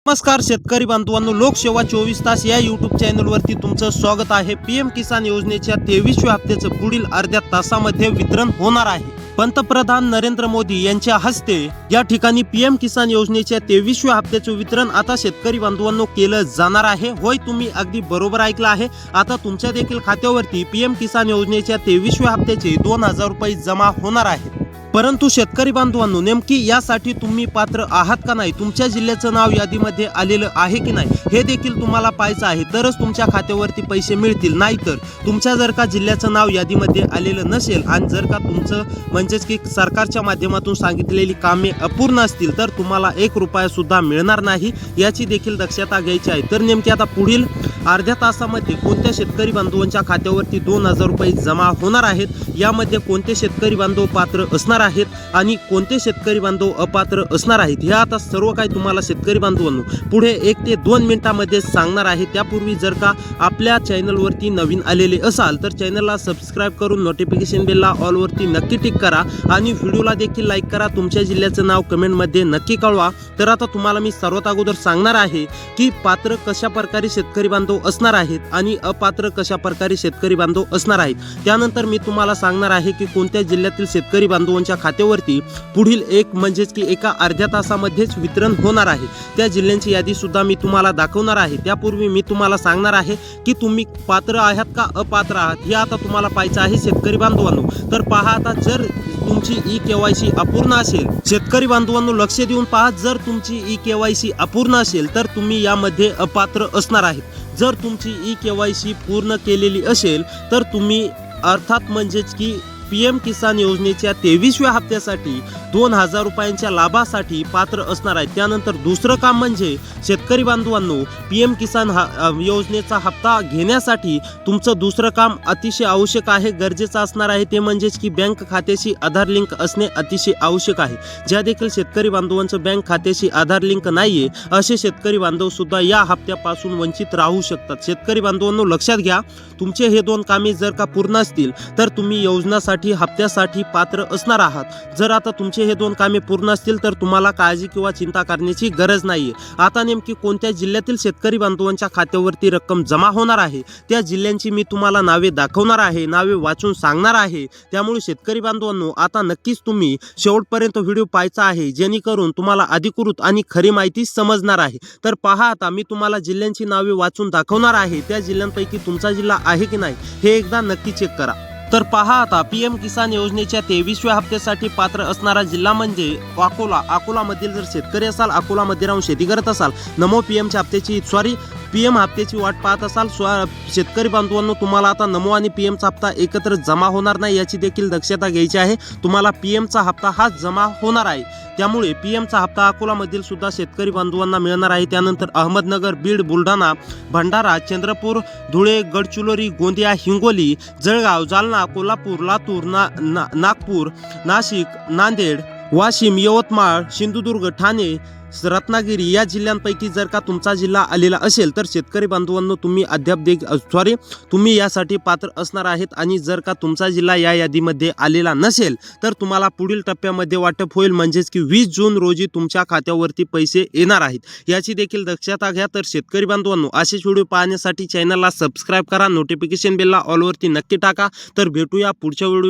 नमस्कार शेतकरी बांधवांनो, लोकसेवा 24 तास या यूट्यूब चॅनलवरती तुमचं स्वागत आहे। पीएम किसान योजनेच्या 23व्या हप्त्याचं पुढील अर्ध्या तासामध्ये वितरण होणार आहे। पंतप्रधान नरेंद्र मोदी यांच्या हस्ते या ठिकाणी पीएम किसान योजनेच्या 23व्या हप्त्याचं वितरण आता शेतकरी बांधवांनो केलं जाणार आहे। होय, तुम्ही अगदी बरोबर ऐकलं आहे। आता तुमच्या देखील खात्यावरती पीएम किसान योजनेच्या 23व्या हप्त्याचे 2000 रुपये जमा होणार आहेत। परंतु शेतकरी बांधवांनो, नेमकी यासाठी तुम्ही पात्र आहात का नाही, तुमच्या जिल्ह्याचं नाव यादीमध्ये आलेलं आहे की नाही हे देखील तुम्हाला पाहायचं आहे, तरच तुमच्या खात्यावरती पैसे मिळतील। नाहीतर तुमच्या जर का जिल्ह्याचं नाव यादीमध्ये आलेलं नसेल आणि जर का तुमचं म्हणजेच की सरकारच्या माध्यमातून सांगितलेली कामे अपूर्ण असतील तर तुम्हाला 1 रुपया सुद्धा मिळणार नाही, याची देखील दक्षता घ्यायची आहे। तर नेमकी आता पुढील अर्ध्या तासामध्ये कोणत्या शेतकरी बांधवांच्या खात्यावरती 2000 रुपये जमा होणार आहेत, यामध्ये कोणते शेतकरी बांधव पात्र असणार आहेत आणि कोणते शेतकरी बांधव अपात्र असणार आहेत, हे आता सर्व काही तुम्हाला शेतकरी बांधवांनो पुढे 1 ते 2 मिनिटांमध्ये सांगणार आहे। त्यापूर्वी जर का आपल्या चॅनलवरती नवीन आलेले असाल तर चॅनलला सबस्क्राईब करून नोटिफिकेशन बेलला ऑलवरती नक्की टिक करा आणि व्हिडिओला देखील लाईक करा। तुमच्या जिल्ह्याचं नाव कमेंटमध्ये नक्की कळवा। तर आता तुम्हाला मी सर्वात अगोदर सांगणार आहे की पात्र कशा प्रकारे शेतकरी बांधव असणार आहेत आणि अपात्र कशा प्रकारे शेतकरी बांधव असणार आहेत। त्यानंतर मी तुम्हाला सांगणार आहे की कोणत्या जिल्ह्यातील शेतकरी बांधवांच्या खात्यावरती पुढील म्हणजेच की एका अर्ध्या तासामध्येच वितरण होणार आहे, त्या जिल्ह्यांची यादी सुद्धा मी तुम्हाला दाखवणार आहे। त्यापूर्वी मी तुम्हाला सांगणार आहे की तुम्ही पात्र आहात का अपात्र आहात हे आता तुम्हाला पाहायचं आहे शेतकरी बांधवांनो। तर पहा, आता जर तुमची ई-केवायसी अपूर्ण असेल, शेतकरी बांधवांनो लक्ष देऊन पहा, जर तुमची ई-केवायसी अपूर्ण असेल तर तुम्ही यामध्ये अपात्र असणार आहेत। जर तुमची ई-केवायसी पूर्ण केलेली असेल तर तुम्ही अर्थात म्हणजेच की पीएम किसान योजनेच्या 23व्या हप्त्यासाठी 2000 रुपयांच्या लाभासाठी पात्र असणार आहेत। त्यानंतर दुसरं काम म्हणजे शेतकरी बांधवांनो, पीएम किसान योजनेचा हप्ता घेण्यासाठी तुमचं दुसरं काम अतिशय आवश्यक आहे, गरजेचं असणार आहे, ते म्हणजेच की बँक खात्याशी आधार लिंक असणे अतिशय आवश्यक आहे। ज्या देखील शेतकरी बांधवांचं बँक खात्याशी आधार लिंक नाहीये असे शेतकरी बांधव सुद्धा या हप्त्यापासून वंचित राहू शकतात। शेतकरी बांधवांनो लक्षात घ्या, तुमचे हे 2 कामे जर का पूर्ण असतील तर तुम्ही योजनासाठी हप्त्यासाठी पात्र असणार आहात। जर आता तुमचे हे 2 कामे पूर्ण असतील तर तुम्हाला काळजी किंवा चिंता करण्याची गरज नाहीये। आता नेमकी कोणत्या जिल्ह्यातील शेतकरी बांधवांच्या खात्यावरती रक्कम जमा होणार आहे त्या जिल्ह्यांची मी तुम्हाला नावे दाखवणार आहे, नावे वाचून सांगणार आहे। त्यामुळे शेतकरी बांधवांनो आता नक्कीच तुम्ही शेवटपर्यंत व्हिडिओ पाहायचा आहे, जेणेकरून तुम्हाला अधिकृत आणि खरी माहिती समजणार आहे। तर पहा, आता मी तुम्हाला जिल्ह्यांची नावे वाचून दाखवणार आहे, त्या जिल्ह्यांपैकी तुमचा जिल्हा आहे की नाही हे एकदा नक्की चेक करा। तर पहा, आता पीएम किसान योजनेच्या 23व्या हप्त्यासाठी पात्र असणारा जिल्हा म्हणजे अकोलामधील जर शेतकरी असाल, अकोलामध्ये राहून शेती करत असाल, नमो पीएमच्या हप्त्याची पीएम हप्त्याची वाट पाहत असाल शेतकरी बांधवांनो, तुम्हाला आता नमो आणि पीएमचा हप्ता एकत्र जमा होणार नाही, याची देखील दक्षता घ्यायची आहे। तुम्हाला पीएमचा हप्ता हा जमा होणार आहे, त्यामुळे पीएमचा हप्ता अकोलामधील सुद्धा शेतकरी बांधवांना मिळणार आहे। त्यानंतर अहमदनगर, बीड, बुलढाणा, भंडारा, चंद्रपूर, धुळे, गडचिरोली, गोंदिया, हिंगोली, जळगाव, जालना, कोल्हापूर, लातूर, नागपूर, नाशिक, नांदेड, वाशिम, यवतमाळ, सिंधुदुर्ग, ठाणे, रत्नागिरी या जिल्ह्यांपैकी जर का तुमचा जिल्हा आलेला असेल तर शेतकरी बांधवांनो तुम्ही तुम्ही यासाठी पात्र असणार आहेत। आणि जर का तुमचा जिल्हा या यादीमध्ये आलेला नसेल तर तुम्हाला पुढील टप्प्यामध्ये वाटप होईल, म्हणजेच की 20 जून रोजी तुमच्या खात्यावरती पैसे येणार आहेत, याची देखील दक्षता घ्या। तर शेतकरी बांधवांनो असेच व्हिडिओ पाहण्यासाठी चॅनलला सबस्क्राईब करा, नोटिफिकेशन बेलला ऑलवरती नक्की टाका। तर भेटूया पुढच्या व्हिडिओ